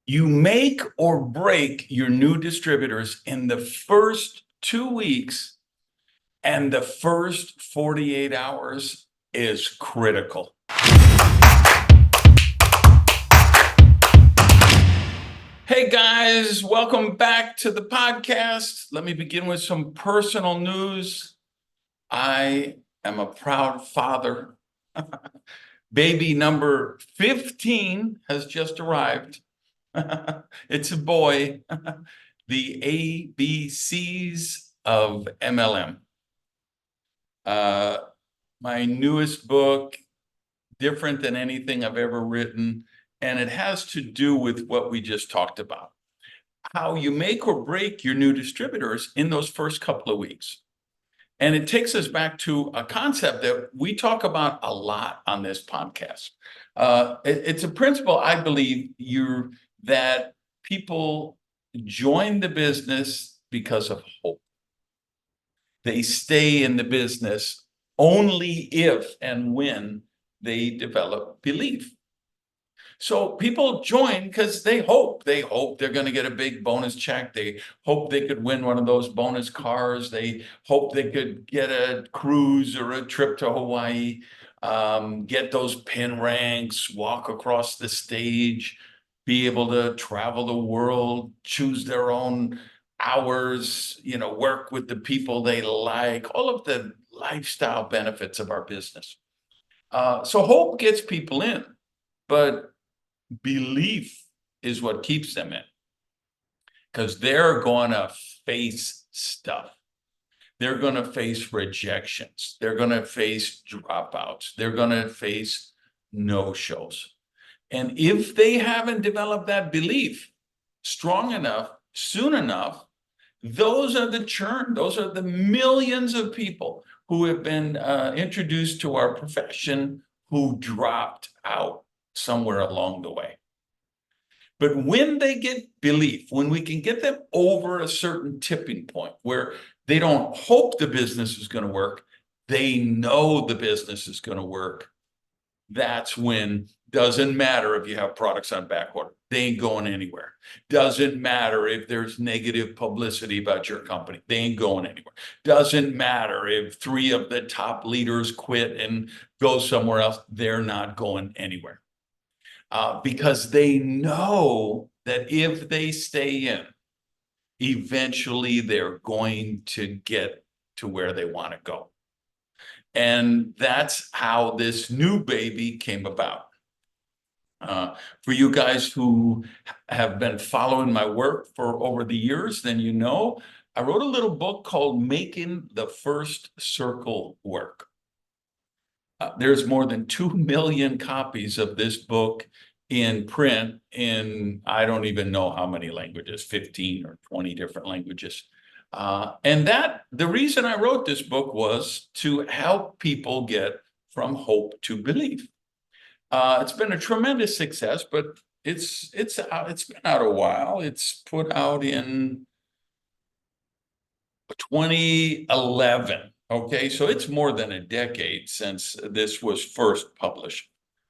You make or break your new distributors in the first 2 weeks, and the first 48 hours is critical. Hey guys, welcome back to the podcast. Let me begin with some personal news. I am a proud father. Baby number 15 has just arrived. It's a boy. The ABCs of MLM. My newest book, different than anything I've ever written, and it has to do with what we just talked about. How you make or break your new distributors in those first couple of weeks. And it takes us back to a concept that we talk about a lot on this podcast. It's a principle, I believe, that people join the business because of hope. They stay in the business only if and when they develop belief. So people join because they hope they're going to get a big bonus check. They hope they could win one of those bonus cars. They hope they could get a cruise or a trip to Hawaii, get those pin ranks, walk across the stage, be able to travel the world, choose their own hours, work with the people they like, all of the lifestyle benefits of our business. So hope gets people in, but belief is what keeps them in, because they're going to face stuff. They're going to face rejections. They're going to face dropouts. They're going to face no-shows. And if they haven't developed that belief strong enough, soon enough, those are the churn. Those are the millions of people who have been introduced to our profession who dropped out somewhere along the way. But when they get belief, when we can get them over a certain tipping point where they don't hope the business is going to work, they know the business is going to work, that's when, doesn't matter if you have products on back order, they ain't going anywhere. Doesn't matter if there's negative publicity about your company, they ain't going anywhere. Doesn't matter if 3 of the top leaders quit and go somewhere else, they're not going anywhere. Because they know that if they stay in, eventually they're going to get to where they want to go. And that's how this new baby came about. For you guys who have been following my work for over the years, then I wrote a little book called Making the First Circle Work. There's more than 2 million copies of this book in print in, I don't even know how many languages, 15 or 20 different languages. And the reason I wrote this book was to help people get from hope to belief. It's been a tremendous success, but it's been out a while. It's put out in 2011. Okay, so it's more than a decade since this was first published.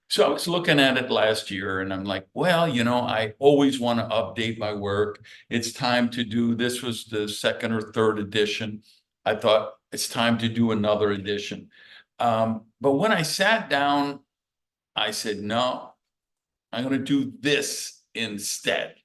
So I was looking at it last year and I'm like, well, I always want to update my work. It's time to do, this was the second or third edition. I thought it's time to do another edition. But when I sat down, I said, no, I'm going to do this instead,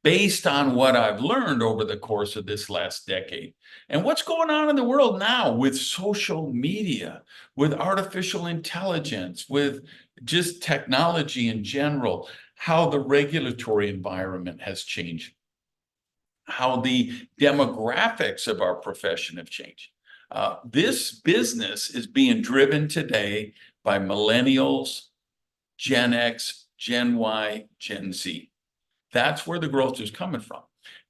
based on what I've learned over the course of this last decade. And what's going on in the world now with social media, with artificial intelligence, with just technology in general, how the regulatory environment has changed, how the demographics of our profession have changed. This business is being driven today by millennials, Gen X, Gen Y, Gen Z. That's where the growth is coming from.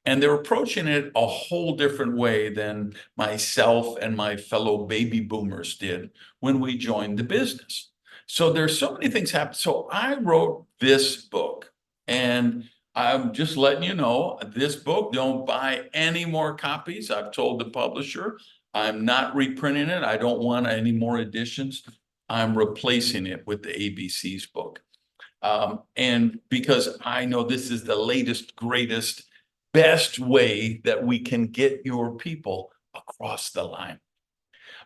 And they're approaching it a whole different way than myself and my fellow baby boomers did when we joined the business. So there's so many things happening. So I wrote this book, and I'm just letting you know, this book, don't buy any more copies. I've told the publisher, I'm not reprinting it. I don't want any more editions. I'm replacing it with the ABCs book. And because I know this is the latest, greatest, best way that we can get your people across the line.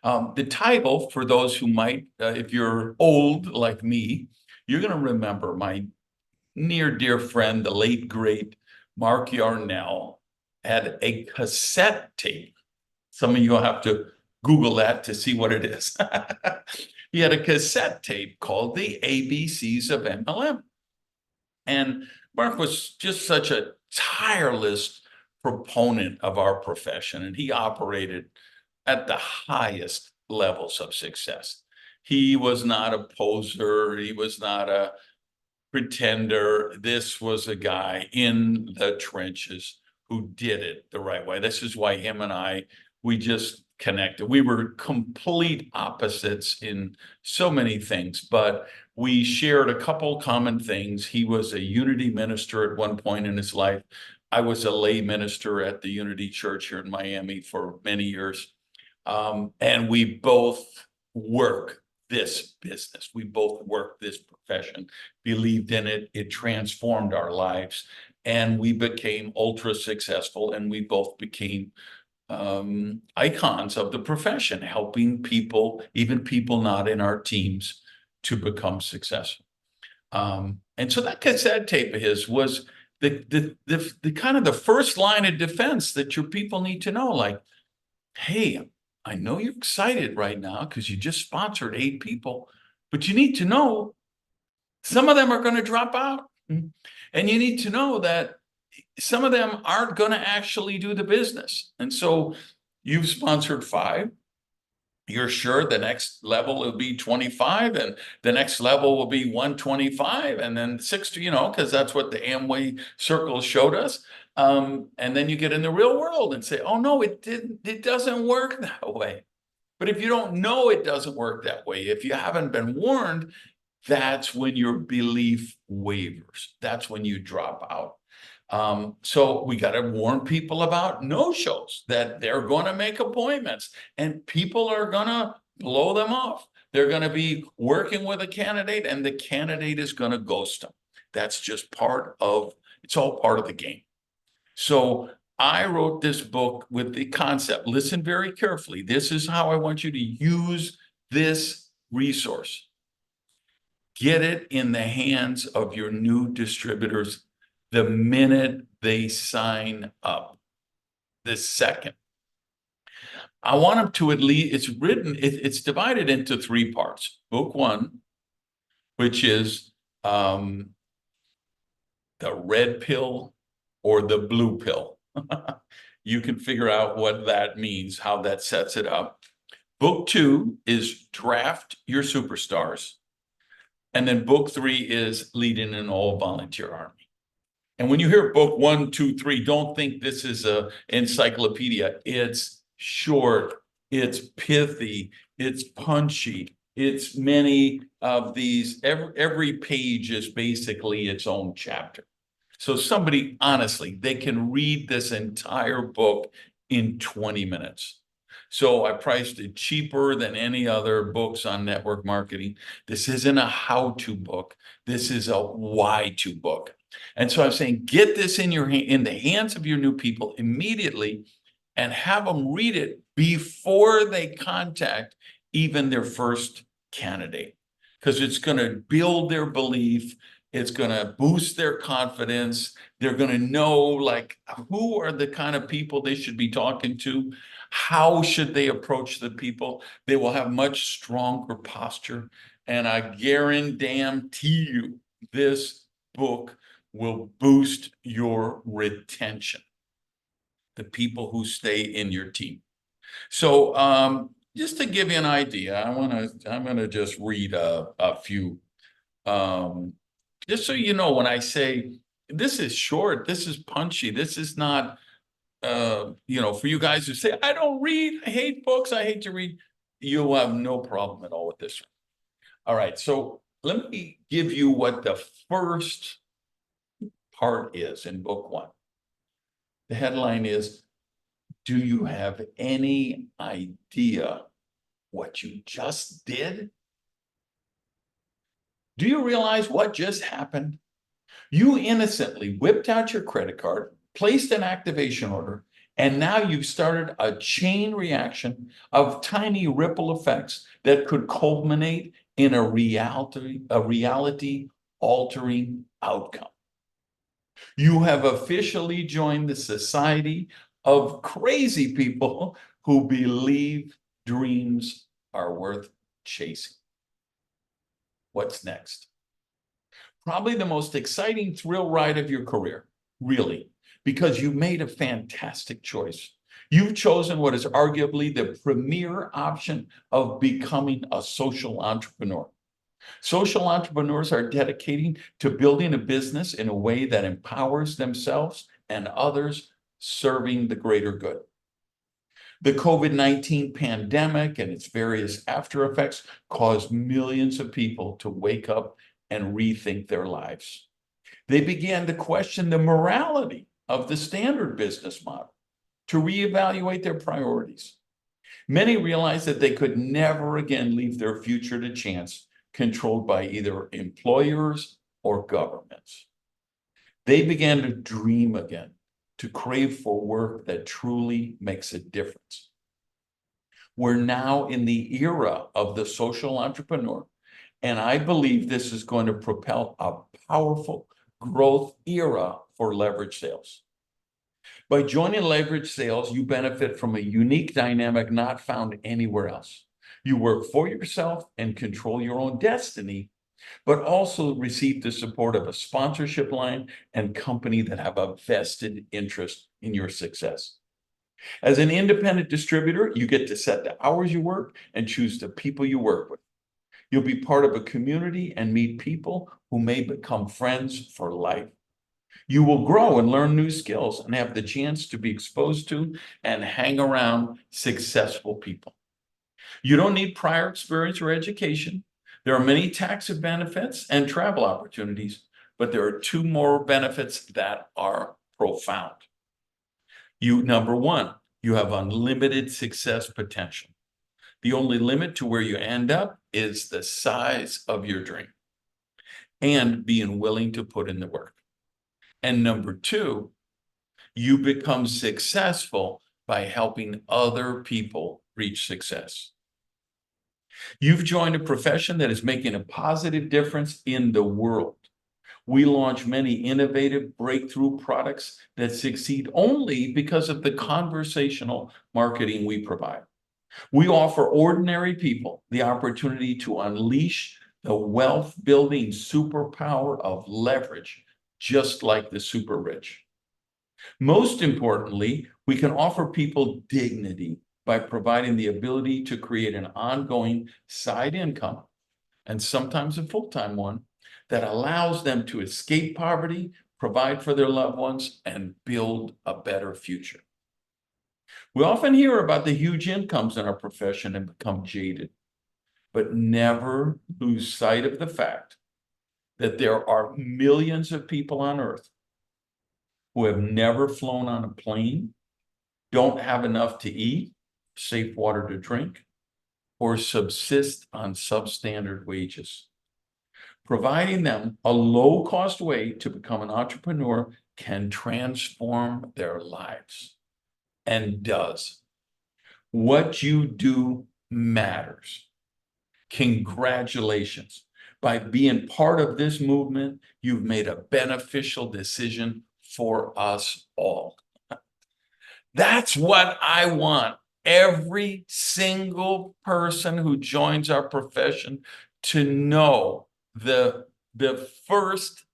The title, for those who might, if you're old like me, you're going to remember my near dear friend, the late great Mark Yarnell, had a cassette tape. Some of you will have to Google that to see what it is. He had a cassette tape called the ABCs of MLM. And Mark was just such a tireless proponent of our profession, and he operated at the highest levels of success. He was not a poser. He was not a pretender. This was a guy in the trenches who did it the right way. This is why him and I, we just connected. We were complete opposites in so many things, but we shared a couple common things. He was a Unity minister at one point in his life. I was a lay minister at the Unity Church here in Miami for many years. And we both work this business. We both work this profession, believed in it. It transformed our lives, and we became ultra successful, and we both became icons of the profession, helping people, even people not in our teams, to become successful. And so that cassette tape of his was the kind of the first line of defense that your people need to know. Like, hey, I know you're excited right now because you just sponsored 8 people, but you need to know some of them are going to drop out. And you need to know that some of them aren't going to actually do the business. And so you've sponsored 5. You're sure the next level will be 25, and the next level will be 125, and then 60, because that's what the Amway circle showed us. And then you get in the real world and say, oh no, it doesn't work that way. But if you don't know it doesn't work that way, if you haven't been warned, that's when your belief wavers. That's when you drop out. So we got to warn people about no-shows, that they're going to make appointments and people are going to blow them off. They're going to be working with a candidate and the candidate is going to ghost them. That's just it's all part of the game. So I wrote this book with the concept, listen very carefully. This is how I want you to use this resource. Get it in the hands of your new distributors the minute they sign up. The second. I want them to at least, it's divided into 3 parts. Book 1, which is the red pill or the blue pill. You can figure out what that means, how that sets it up. Book 2 is draft your superstars. And then book 3 is leading an all-volunteer army. And when you hear book 1, 2, 3, don't think this is an encyclopedia. It's short, it's pithy, it's punchy. It's many of these, every page is basically its own chapter. So somebody, honestly, they can read this entire book in 20 minutes. So I priced it cheaper than any other books on network marketing. This isn't a how-to book. This is a why-to book. And so I'm saying, get this in the hands of your new people immediately and have them read it before they contact even their first candidate, because it's going to build their belief. It's going to boost their confidence. They're going to know, like, who are the kind of people they should be talking to? How should they approach the people? They will have much stronger posture. And I guarantee you, this book will boost your retention, the people who stay in your team. So just to give you an idea, I'm gonna just read a few, just so you know, when I say this is short, this is punchy, this is not, for you guys who say, I don't read, I hate books, I hate to read, you'll have no problem at all with this one. All right, so let me give you what the first part is in book 1. The headline is, do you have any idea what you just did? Do you realize what just happened? You innocently whipped out your credit card, placed an activation order, and now you've started a chain reaction of tiny ripple effects that could culminate in a reality altering outcome. You have officially joined the society of crazy people who believe dreams are worth chasing. What's next? Probably the most exciting thrill ride of your career, really, because you made a fantastic choice. You've chosen what is arguably the premier option of becoming a social entrepreneur. Social entrepreneurs are dedicating to building a business in a way that empowers themselves and others, serving the greater good. The COVID-19 pandemic and its various after effects caused millions of people to wake up and rethink their lives. They began to question the morality of the standard business model, to reevaluate their priorities. Many realized that they could never again leave their future to chance, controlled by either employers or governments. They began to dream again, to crave for work that truly makes a difference. We're now in the era of the social entrepreneur, and I believe this is going to propel a powerful growth era for leverage sales. By joining leverage sales, you benefit from a unique dynamic not found anywhere else. You work for yourself and control your own destiny, but also receive the support of a sponsorship line and company that have a vested interest in your success. As an independent distributor, you get to set the hours you work and choose the people you work with. You'll be part of a community and meet people who may become friends for life. You will grow and learn new skills and have the chance to be exposed to and hang around successful people. You don't need prior experience or education. There are many tax benefits and travel opportunities, but there are two more benefits that are profound. Number one, you have unlimited success potential. The only limit to where you end up is the size of your dream and being willing to put in the work. And number two, you become successful by helping other people reach success. You've joined a profession that is making a positive difference in the world. We launch many innovative breakthrough products that succeed only because of the conversational marketing we provide. We offer ordinary people the opportunity to unleash the wealth building superpower of leverage, just like the super rich. Most importantly, we can offer people dignity by providing the ability to create an ongoing side income, and sometimes a full-time one, that allows them to escape poverty, provide for their loved ones, and build a better future. We often hear about the huge incomes in our profession and become jaded, but never lose sight of the fact that there are millions of people on earth who have never flown on a plane, don't have enough to eat, safe water to drink, or subsist on substandard wages. Providing them a low-cost way to become an entrepreneur can transform their lives, and does. What you do matters. Congratulations. By being part of this movement, you've made a beneficial decision for us all. That's what I want every single person who joins our profession to know the first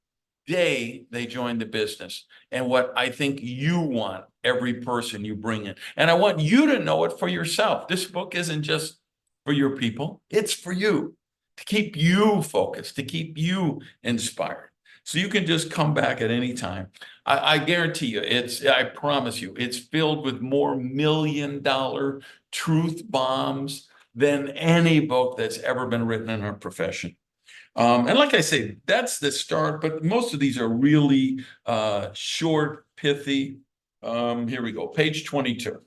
day they join the business, and what I think you want every person you bring in. And I want you to know it for yourself. This book isn't just for your people, it's for you, to keep you focused, to keep you inspired. So you can just come back at any time. I guarantee you, I promise you, it's filled with more million-dollar truth bombs than any book that's ever been written in our profession. And like I say, that's the start, but most of these are really short, pithy. Here we go, page 22.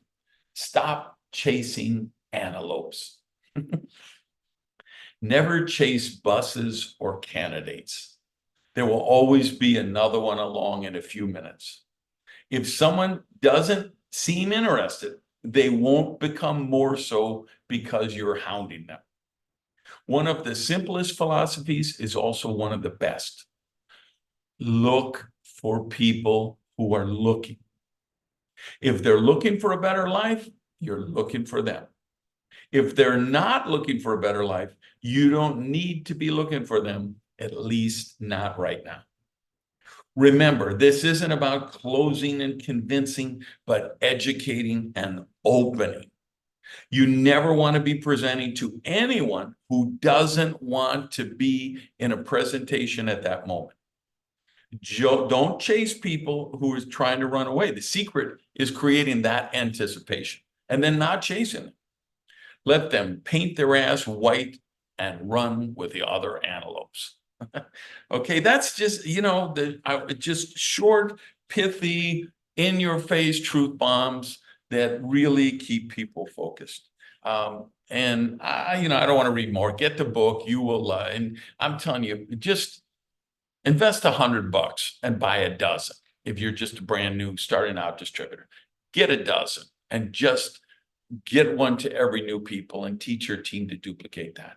Stop chasing antelopes. Never chase buses or candidates. There will always be another one along in a few minutes. If someone doesn't seem interested, they won't become more so because you're hounding them. One of the simplest philosophies is also one of the best. Look for people who are looking. If they're looking for a better life, you're looking for them. If they're not looking for a better life, you don't need to be looking for them, at least not right now. Remember, this isn't about closing and convincing, but educating and opening. You never want to be presenting to anyone who doesn't want to be in a presentation at that moment. Don't chase people who are trying to run away. The secret is creating that anticipation and then not chasing them. Let them paint their ass white and run with the other antelopes. Okay, that's just, just short, pithy, in your face truth bombs that really keep people focused. And I don't want to read more. Get the book. You will, and I'm telling you, just invest $100 and buy a dozen. If you're just a brand new starting out distributor, get a dozen and just get one to every new people and teach your team to duplicate that.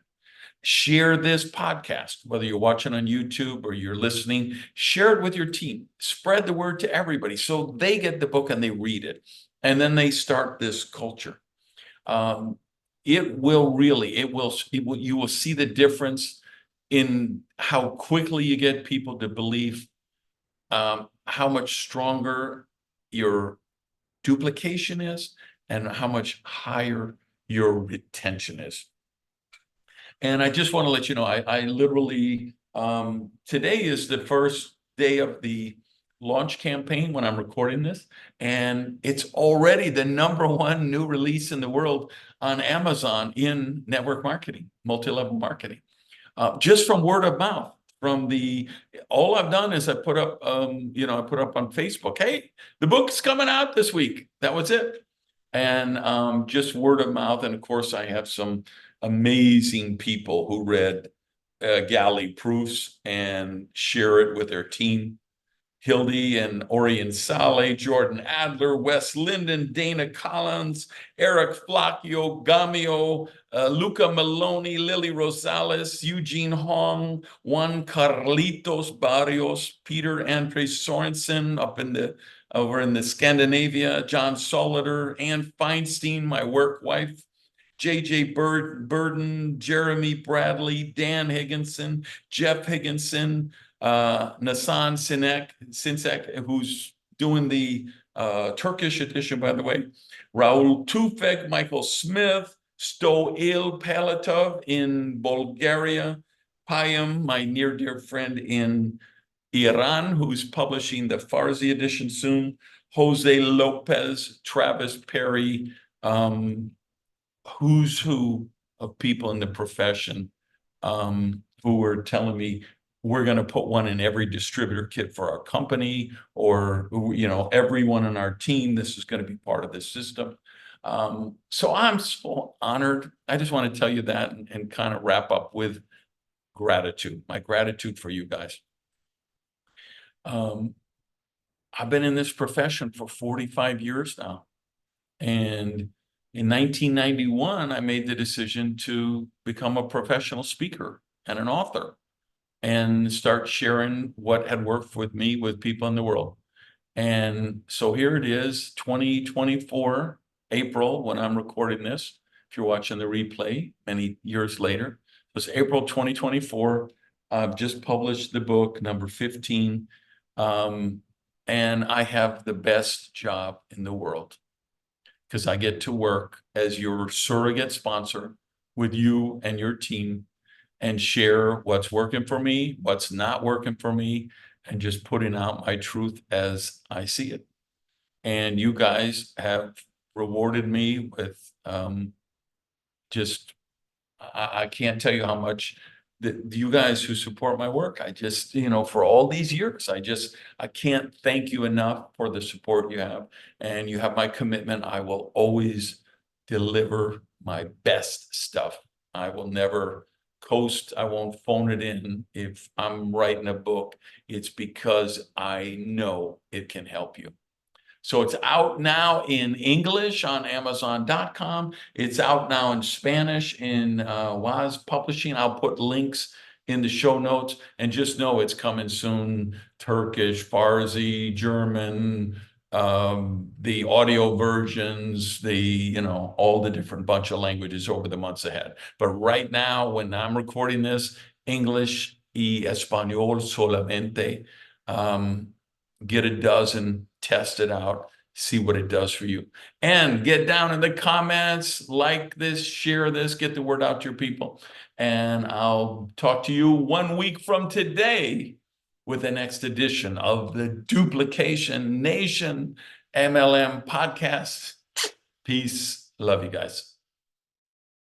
Share this podcast, whether you're watching on YouTube or you're listening, share it with your team. Spread the word to everybody so they get the book and they read it. And then they start this culture. You will see the difference in how quickly you get people to believe, how much stronger your duplication is and how much higher your retention is. And I just want to let you know, I literally, today is the first day of the launch campaign when I'm recording this, and it's already the #1 new release in the world on Amazon in network marketing, multi-level marketing, just from word of mouth. All I've done is I put up on Facebook, hey, the book's coming out this week. That was it. And just word of mouth. And of course, I have some amazing people who read galley proofs and share it with their team. Hildy and Orion Sale, Jordan Adler, Wes Linden, Dana Collins, Eric Flacchio, Gamio, Luca Maloney, Lily Rosales, Eugene Hong, Juan Carlitos Barrios, Peter Andre Sorensen over in the Scandinavia, John Soliter, Ann Feinstein, my work wife, JJ Burden, Jeremy Bradley, Dan Higginson, Jeff Higginson, Nasan Sinsek, who's doing the Turkish edition, by the way, Raul Tufek, Michael Smith, Stoil Palatov in Bulgaria, Payam, my near dear friend in Iran, who's publishing the Farsi edition soon, Jose Lopez, Travis Perry, who's who of people in the profession who were telling me we're going to put one in every distributor kit for our company, or everyone on our team. This is going to be part of this system. So I'm so honored. I just want to tell you that and kind of wrap up with gratitude. My gratitude for you guys. I've been in this profession for 45 years now, and in 1991, I made the decision to become a professional speaker and an author and start sharing what had worked with me with people in the world. And so here it is, 2024, April, when I'm recording this. If you're watching the replay many years later, it was April 2024. I've just published the book, number 15. And I have the best job in the world, because I get to work as your surrogate sponsor with you and your team and share what's working for me, what's not working for me, and just putting out my truth as I see it. And you guys have rewarded me with I can't tell you how much you guys who support my work, I just, for all these years, I can't thank you enough for the support you have. And you have my commitment. I will always deliver my best stuff. I will never coast, I won't phone it in. If I'm writing a book, it's because I know it can help you. So it's out now in English on Amazon.com. It's out now in Spanish in Waz Publishing. I'll put links in the show notes, and just know it's coming soon. Turkish, Farsi, German, the audio versions, all the different bunch of languages over the months ahead. But right now, when I'm recording this, English y Español solamente. Get a dozen, test it out, see what it does for you. And get down in the comments, like this, share this, get the word out to your people. And I'll talk to you 1 week from today with the next edition of the Duplication Nation MLM podcast. Peace. Love you guys.